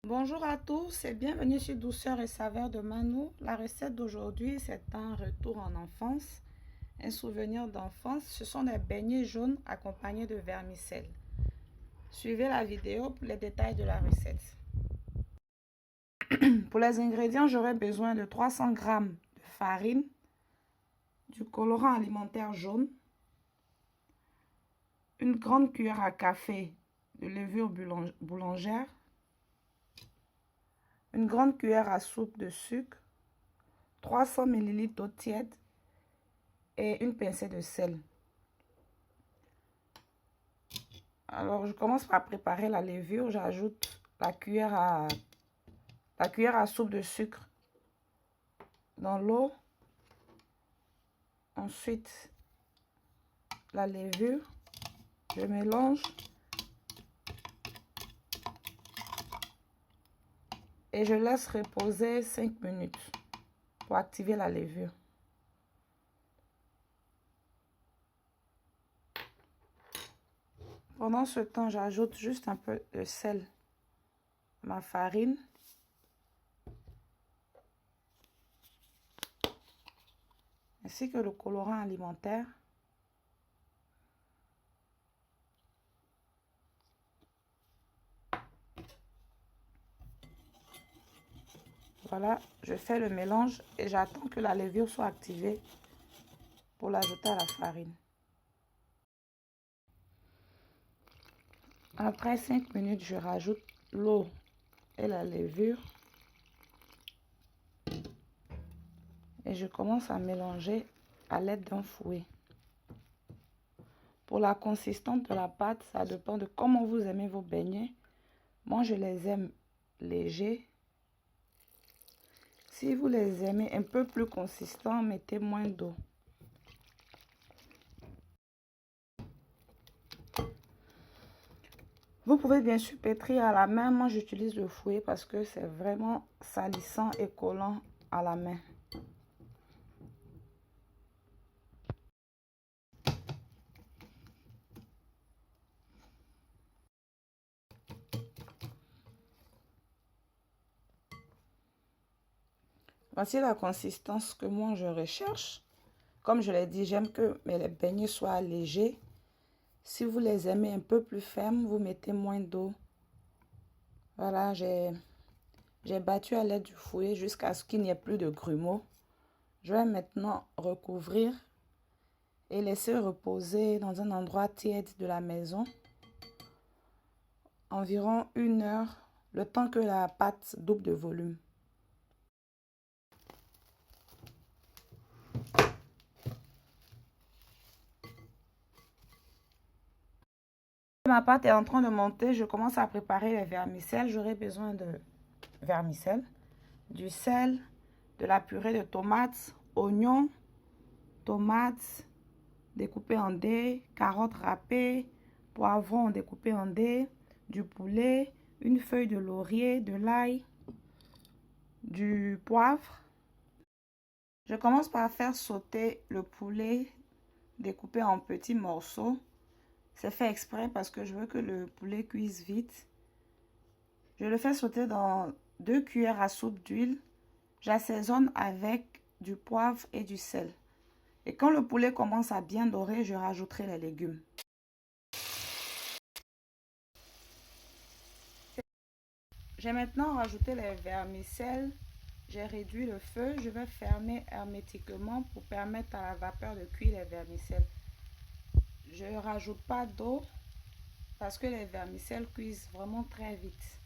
Bonjour à tous et bienvenue sur Douceur et Saveur de Manou. La recette d'aujourd'hui, c'est un retour en enfance, un souvenir d'enfance. Ce sont des beignets jaunes accompagnés de vermicelle. Suivez la vidéo pour les détails de la recette. Pour les ingrédients, j'aurai besoin de 300 g de farine, du colorant alimentaire jaune, une grande cuillère à café de levure boulangère, une grande cuillère à soupe de sucre, 300 ml d'eau tiède et une pincée de sel. Alors, je commence par préparer la levure. J'ajoute la cuillère à soupe de sucre dans l'eau. Ensuite, la levure, je mélange et je laisse reposer 5 minutes pour activer la levure. Pendant ce temps, j'ajoute juste un peu de sel à ma farine. Ainsi que le colorant alimentaire. Voilà, je fais le mélange et j'attends que la levure soit activée pour l'ajouter à la farine. Après 5 minutes, je rajoute l'eau et la levure. Et je commence à mélanger à l'aide d'un fouet. Pour la consistance de la pâte, ça dépend de comment vous aimez vos beignets. Moi, je les aime légers. Si vous les aimez un peu plus consistants, mettez moins d'eau. Vous pouvez bien sûr pétrir à la main. Moi, j'utilise le fouet parce que c'est vraiment salissant et collant à la main. Voici la consistance que moi je recherche. Comme je l'ai dit, j'aime que les beignets soient légers. Si vous les aimez un peu plus fermes, vous mettez moins d'eau. Voilà, j'ai battu à l'aide du fouet jusqu'à ce qu'il n'y ait plus de grumeaux. Je vais maintenant recouvrir et laisser reposer dans un endroit tiède de la maison. Environ 1 heure, le temps que la pâte double de volume. Ma pâte est en train de monter, je commence à préparer les vermicelles. J'aurai besoin de vermicelle, du sel, de la purée de tomates, oignons, tomates découpées en dés, carottes râpées, poivrons découpés en dés, du poulet, une feuille de laurier, de l'ail, du poivre. Je commence par faire sauter le poulet découpé en petits morceaux. C'est fait exprès parce que je veux que le poulet cuise vite. Je le fais sauter dans 2 cuillères à soupe d'huile. J'assaisonne avec du poivre et du sel. Et quand le poulet commence à bien dorer, je rajouterai les légumes. J'ai maintenant rajouté les vermicelles. J'ai réduit le feu. Je vais fermer hermétiquement pour permettre à la vapeur de cuire les vermicelles. Je ne rajoute pas d'eau parce que les vermicelles cuisent vraiment très vite.